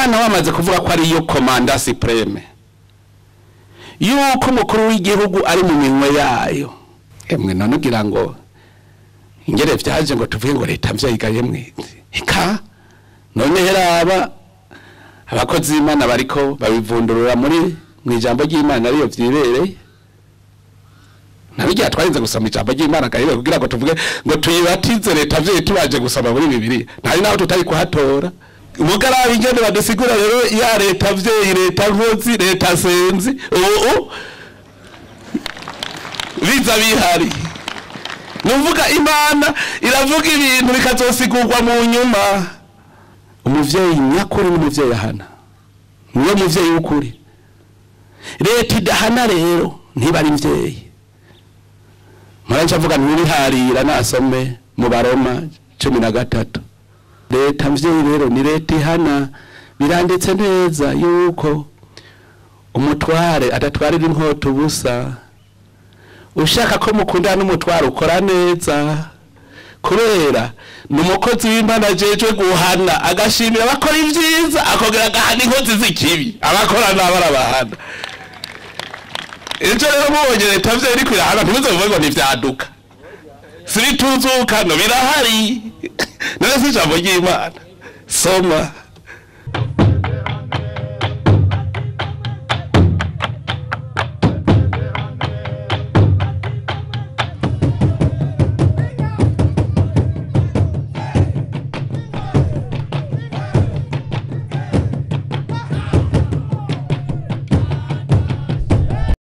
imana wamaze kuvuga ko ari yo komanda supreme yuko umukuru w'igihugu ari mu minwe yayo emwe none ugira ngo ingere vyaje ngo tuvuge ngo Reta Mvyeyi yemwe ika none heraba abakozi b'Imana bariko babivundurura muri mwijambo ry'Imana ariyo vyibereye nabijya twarinze gusoma ijambo ry'Imana kayire kugira ngo tuvuge ngo tuyibatize Reta Mvyeyi tubaje gusoma muri Bibiliya ntari naho tutari kuhatora umugarabi ingene badusigura rero ya Reta Mvyeyi Reta Nkozi Reta Senzi biza bihari nuvuga Imana iravuga ibintu bikazosigurwa mu nyuma umuvyeyi nyakuri n'umuvyeyi ahana niwe muvyeyi w'ukuri Reta idahana rero ntibari mvyeyi maranje avuga ntibiharira nasome mu Baroma 13 Reta Mvyeyi rero ni Reta ihana biranditse neza yuko umutware adatwarira inkota ubusa ushaka ko mukundana n'umutware ukora neza kubera numukozi w'Imana jeje guhana agashimira abakora ivyiza akogera agahana inkozi z'ikibi abakora n'abarabahana ejo rero mubonye Reta Mvyeyi iri kwirahana ntimuze muvuge ngo ntivyaduka sirituzuka no birahari none si ijambo ry'Imana soma